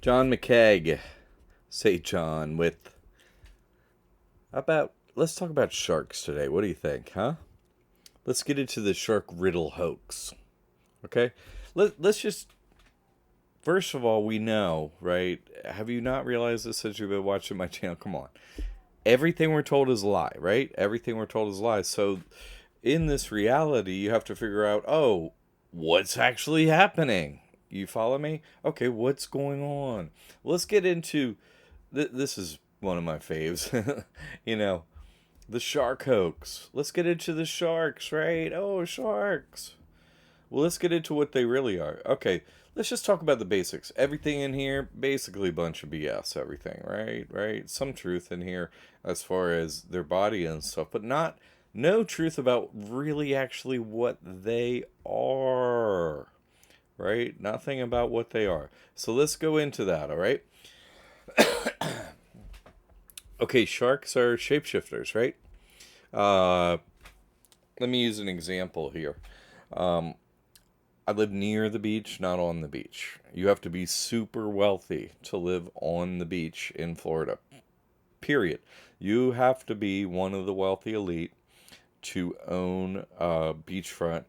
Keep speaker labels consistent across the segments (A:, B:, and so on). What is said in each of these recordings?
A: John McCaig, say John, let's talk about sharks today. What do you think, huh? Let's get into the shark riddle hoax. Okay? Let's just, first of all, we know, right? Have you not realized this since you've been watching my channel? Come on. Everything we're told is a lie, right? Everything we're told is a lie. So in this reality, you have to figure out, oh, what's actually happening? You follow me? Okay, what's going on? Let's get into this is one of my faves. you know, the shark hoax. Let's get into the sharks, right? Oh, sharks. Well, let's get into what they really are. Okay, let's just talk about the basics. Everything in here, basically a bunch of BS, everything, right? Right? Some truth in here as far as their body and stuff, but no truth about really actually what they are, right? Nothing about what they are. So let's go into that, all right? Okay, sharks are shapeshifters, right? Uh, Let me use an example here. I live near the beach, not on the beach. You have to be super wealthy to live on the beach in Florida. Period. You have to be one of the wealthy elite to own beachfront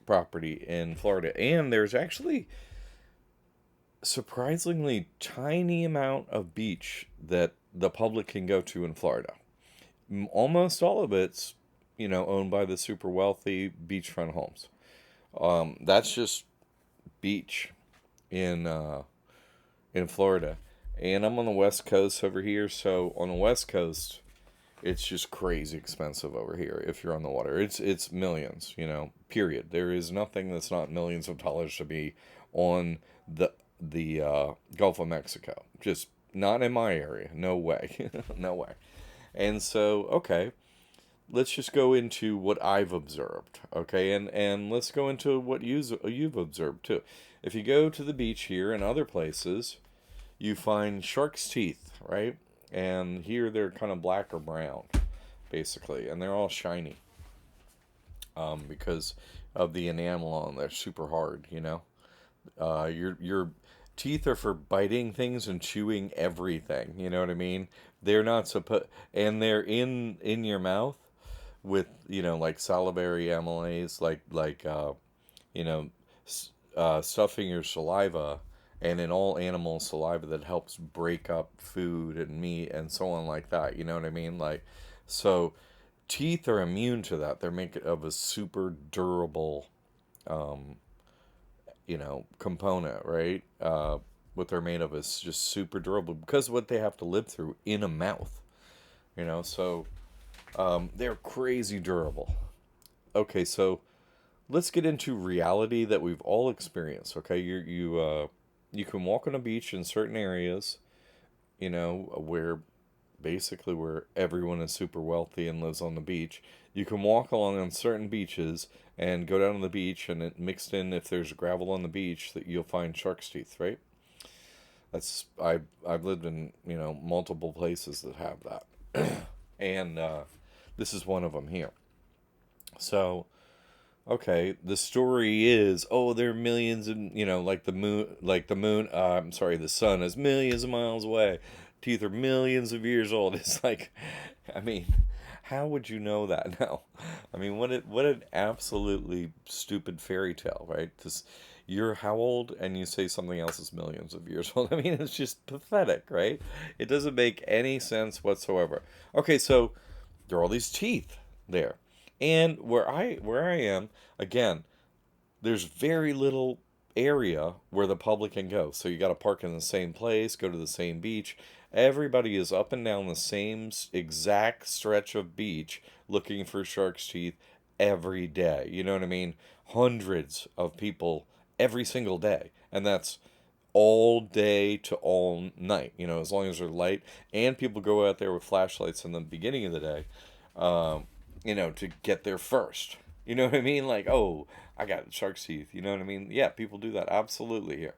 A: property in Florida. And there's actually surprisingly tiny amount of beach that the public can go to in Florida. Almost all of it's, owned by the super wealthy beachfront homes. That's just beach in Florida, and I'm on the West Coast over here. So on the West Coast, it's just crazy expensive over here. If you're on the water, it's millions. Period. There is nothing that's not millions of dollars to be on the Gulf of Mexico. Just not in my area. No way. no way. And so, okay, let's just go into what I've observed, okay, and let's go into what you've observed too. If you go to the beach here and other places, you find shark's teeth, right? And here they're kind of black or brown, basically, and they're all shiny, because of the enamel on. They're super hard, your teeth are for biting things and chewing everything. You know what I mean? They're not supposed, and they're in your mouth with like salivary amylase, you know stuffing your saliva, and in all animal saliva that helps break up food and meat and so on like that. You know what I mean? So teeth are immune to that. They're made of a super durable component, right? What they're made of is just super durable because of what they have to live through in a mouth. So they're crazy durable. Okay, so let's get into reality that we've all experienced. Okay, you can walk on a beach in certain areas, where everyone is super wealthy and lives on the beach. You can walk along on certain beaches and go down to the beach, and it mixed in, if there's gravel on the beach, that you'll find shark's teeth, right? I've lived in multiple places that have that, and this is one of them here. So, okay, the story is, oh, there are millions, and like the moon. I'm sorry, the sun is millions of miles away. Teeth are millions of years old. It's like, I mean, how would you know that now? I mean, what an absolutely stupid fairy tale, right? You're how old, and you say something else is millions of years old. I mean, it's just pathetic, right? It doesn't make any sense whatsoever. Okay, so there are all these teeth there. And where I am, again, there's very little area where the public can go. So you got to park in the same place, go to the same beach. Everybody is up and down the same exact stretch of beach looking for shark's teeth every day. You know what I mean? Hundreds of people every single day. And that's all day to all night, as long as they're light. And people go out there with flashlights in the beginning of the day. To get there first. You know what I mean? Like, oh, I got shark's teeth. You know what I mean? Yeah, people do that. Absolutely here.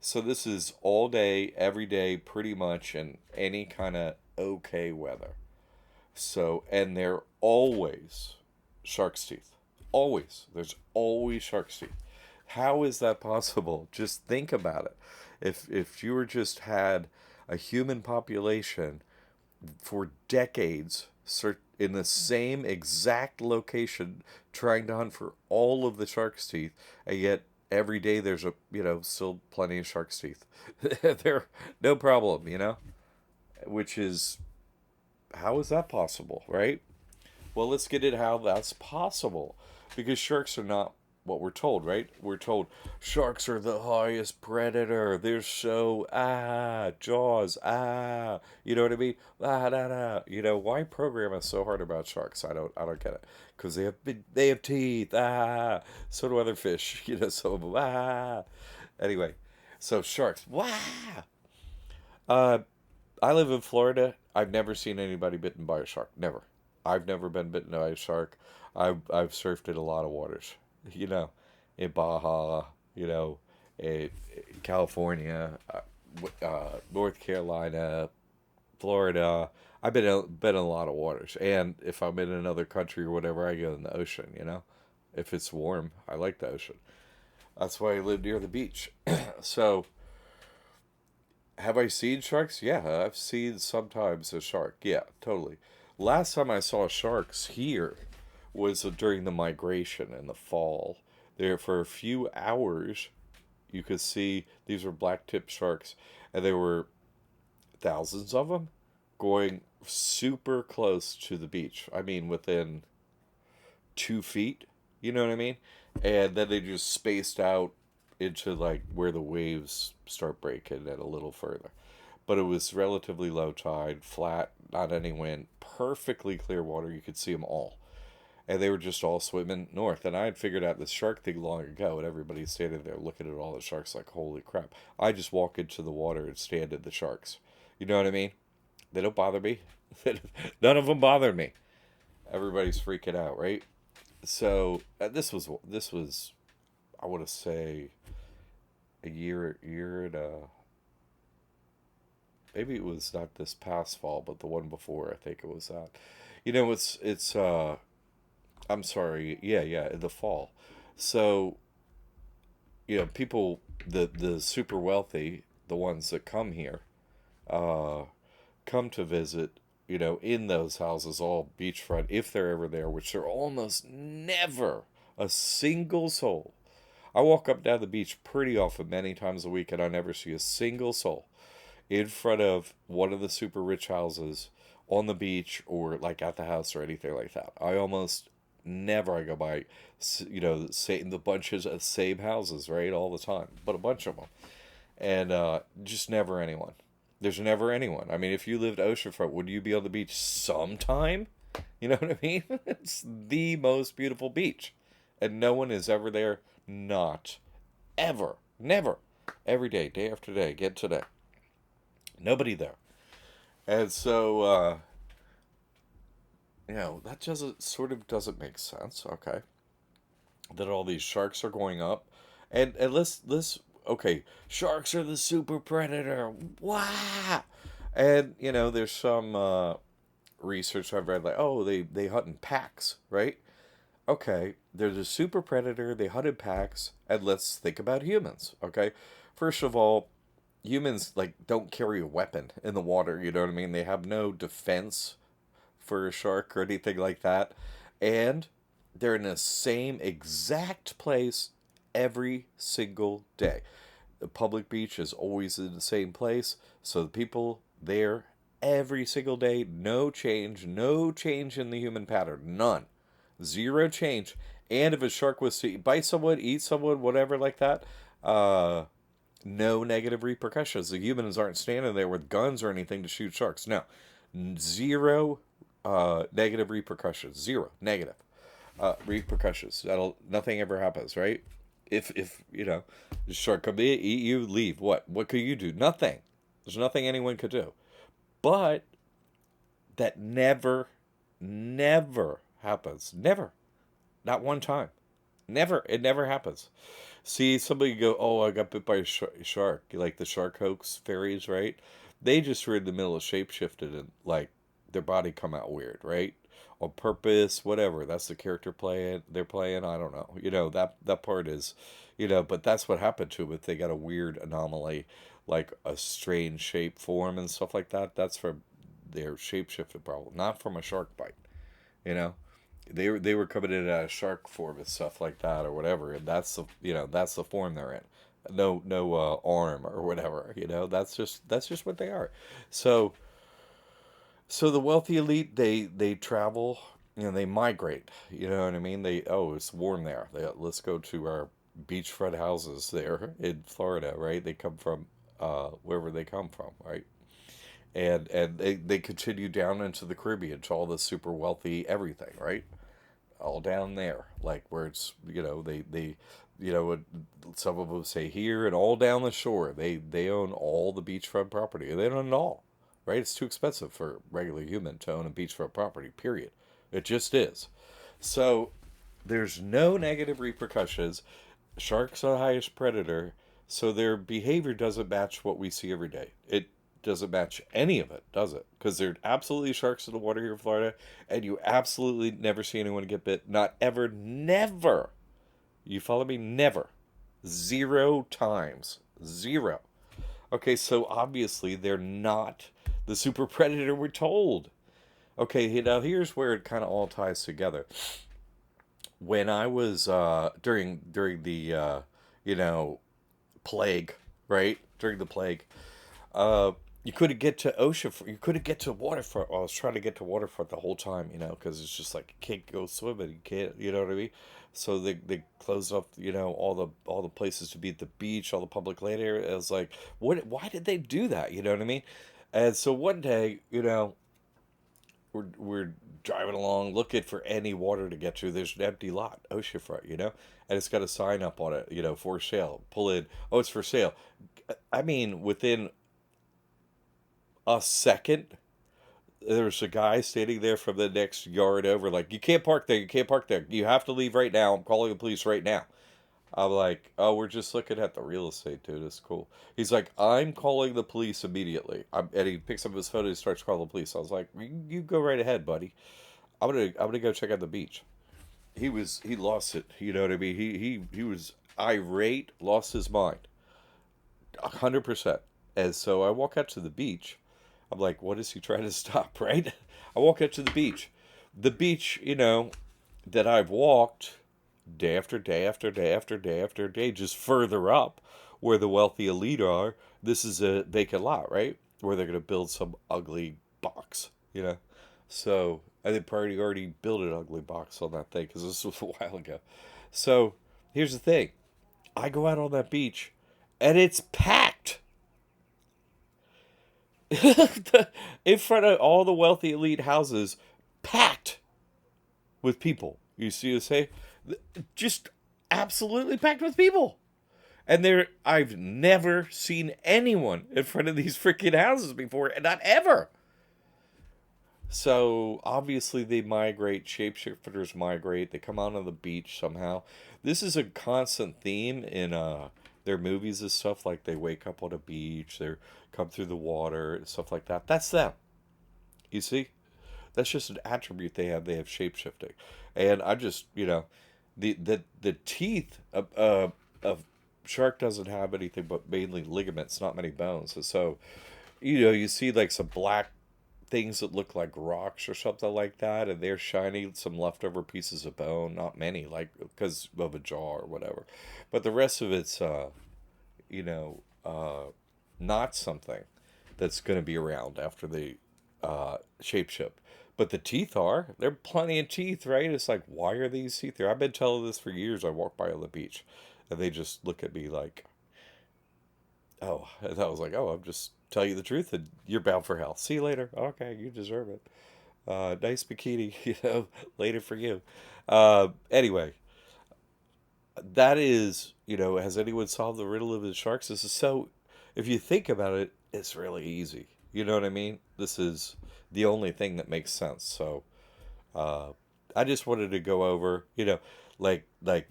A: So this is all day, every day, pretty much, in any kind of okay weather. So, and they're always shark's teeth. Always. There's always shark's teeth. How is that possible? Just think about it. If you were just had a human population for decades in the same exact location trying to hunt for all of the shark's teeth, and yet every day there's still plenty of shark's teeth. They're no problem, which is, how is that possible, right? Well, let's get at how that's possible. Because sharks are not what we're told, right? We're told sharks are the highest predator. They're so, jaws, you know what I mean? Why program us so hard about sharks? I don't get it. Because they have teeth, so do other fish, some of them, Anyway, so sharks, Uh, I live in Florida. I've never seen anybody bitten by a shark. Never. I've never been bitten by a shark. I've surfed in a lot of waters. You know, in Baja. In California, North Carolina, Florida. I've been in a lot of waters. And if I'm in another country or whatever, I go in the ocean. If it's warm, I like the ocean. That's why I live near the beach. So have I seen sharks? Yeah, I've seen sometimes a shark. Yeah, totally. Last time I saw sharks here was during the migration in the fall. There for a few hours, you could see these were black-tipped sharks, and there were thousands of them going super close to the beach. I mean, within 2 feet. You know what I mean? And then they just spaced out into like where the waves start breaking and a little further. But it was relatively low tide, flat, not any wind, perfectly clear water. You could see them all. And they were just all swimming north. And I had figured out this shark thing long ago, and everybody's standing there looking at all the sharks like, holy crap. I just walk into the water and stand at the sharks. You know what I mean? They don't bother me. None of them bother me. Everybody's freaking out, right? So this was I want to say a year and maybe it was not this past fall, but the one before. I think it was that. It's I'm sorry. Yeah, in the fall. So people, the super wealthy, the ones that come here, uh, come to visit, in those houses, all beachfront, if they're ever there, which they're almost never a single soul. I walk up down the beach pretty often, many times a week, and I never see a single soul in front of one of the super rich houses on the beach or like at the house or anything like that. I almost never I go by, say the bunches of same houses, right, all the time, but a bunch of them, and just never anyone. There's never anyone. I mean, if you lived oceanfront, would you be on the beach sometime? You know what I mean? It's the most beautiful beach, and no one is ever there. Not ever, never, every day, day after day, get today. Nobody there. And so, that doesn't make sense. Okay, that all these sharks are going up, and let's okay, sharks are the super predator. Wow, and there's some research I've read like, oh, they hunt in packs, right? Okay, they're the super predator. They hunt in packs, and let's think about humans. Okay, first of all, humans like don't carry a weapon in the water. You know what I mean? They have no defense for a shark or anything like that. And they're in the same exact place every single day. The public beach is always in the same place. So the people there every single day, no change in the human pattern. None. Zero change. And if a shark was to bite someone, eat someone, whatever like that, no negative repercussions. The humans aren't standing there with guns or anything to shoot sharks. No. Zero negative repercussions. Zero negative repercussions. Nothing ever happens, right? If the shark come in, eat you, leave. What could you do? Nothing. There's nothing anyone could do. But that never happens. Never. Not one time. Never. It never happens. See, somebody go, oh, I got bit by a shark. Like the shark hoax fairies, right? They just were in the middle of shapeshifted and like their body come out weird, right? on purpose, whatever. That's the character playing they're playing. I don't know. That part is, but that's what happened to them if they got a weird anomaly, like a strange shape, form, and stuff like that. That's from their shapeshifting problem, not from a shark bite. You know, they were coming in a shark form and stuff like that or whatever, and that's the form they're in. No arm or whatever. That's just what they are. So so the wealthy elite, they travel, they migrate. You know what I mean? It's warm there. Let's go to our beachfront houses there in Florida, right? They come from wherever they come from, right? And they continue down into the Caribbean to all the super wealthy everything, right? All down there, like where it's they some of them say here and all down the shore. They own all the beachfront property. They don't own it all, right? It's too expensive for a regular human to own a beachfront property. Period. It just is. So there's no negative repercussions. Sharks are the highest predator, so their behavior doesn't match what we see every day. It doesn't match any of it, does it? Because there are absolutely sharks in the water here in Florida, and you absolutely never see anyone get bit. Not ever, never. You follow me? Never. 0 times. Zero. Okay, so obviously they're not the super predator we're told. Okay, now here's where it kind of all ties together. When I was during the plague, right? During the plague, uh, you couldn't get to ocean. You couldn't get to waterfront. I was trying to get to waterfront the whole time, because it's just like you can't go swimming. You can't, you know what I mean? So they closed up, all the places to be at the beach, all the public land area. I was like, what? Why did they do that? You know what I mean? And so one day, we're driving along looking for any water to get to. There's an empty lot, oceanfront, and it's got a sign up on it, for sale. Pull in. Oh, it's for sale. I mean, within a second, there's a guy standing there from the next yard over, like, you can't park there, you can't park there. You have to leave right now. I'm calling the police right now. I'm like, oh, we're just looking at the real estate, dude. It's cool. He's like, I'm calling the police immediately. And he picks up his phone and starts calling the police. I was like, you go right ahead, buddy. I'm gonna go check out the beach. He lost it. You know what I mean? He was irate, lost his mind, 100%. And so I walk out to the beach. I'm like, what is he trying to stop? Right? I walk out to the beach. The beach, that I've walked day after day after day after day after day, just further up where the wealthy elite are. This is a vacant lot, right? Where they're going to build some ugly box. So I think already built an ugly box on that thing because this was a while ago. So here's the thing. I go out on that beach and it's packed. In front of all the wealthy elite houses, packed with people. You see what I say? Just absolutely packed with people. And I've never seen anyone in front of these freaking houses before, and not ever. So obviously they migrate, shapeshifters migrate, they come out on the beach somehow. This is a constant theme in their movies and stuff, like they wake up on a beach, they come through the water and stuff like that. That's them. You see? That's just an attribute they have. They have shapeshifting. And I just, the teeth of shark doesn't have anything but mainly ligaments, not many bones. And so, you see like some black things that look like rocks or something like that, and they're shiny, some leftover pieces of bone, not many, like because of a jaw or whatever. But the rest of it's, you know, not something that's going to be around after the shapeshift. But the teeth are. There are plenty of teeth, right? It's like, why are these teeth there? I've been telling this for years. I walk by on the beach, and they just look at me like, oh. And I was like, oh, I'm just tell you the truth, and you're bound for hell. See you later. Okay, you deserve it. Nice bikini, later for you. Anyway, that is, has anyone solved the riddle of the sharks? This is so, if you think about it, it's really easy. You know what I mean? This is the only thing that makes sense. So, I just wanted to go over, like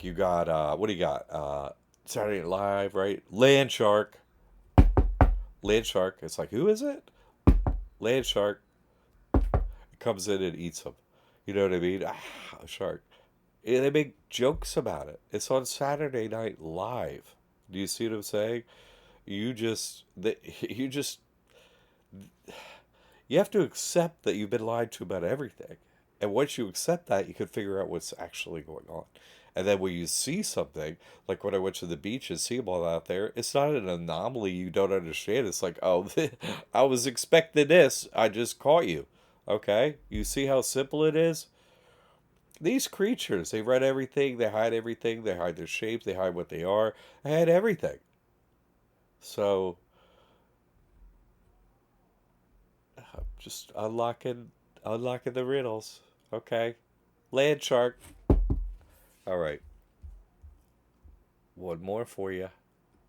A: you got, what do you got? Saturday Night Live, right? Land shark. Land shark. It's like, who is it? Land shark. It comes in and eats them. You know what I mean? A shark. And they make jokes about it. It's on Saturday Night Live. Do you see what I'm saying? You just you have to accept that you've been lied to about everything. And once you accept that, you can figure out what's actually going on. And then when you see something, like when I went to the beach and see them all out there, it's not an anomaly you don't understand. It's like, oh, I was expecting this. I just caught you. Okay? You see how simple it is? These creatures, they run everything, they hide their shape, they hide what they are, they hide everything. So, just unlocking the riddles. Okay. Land shark. All right. One more for you.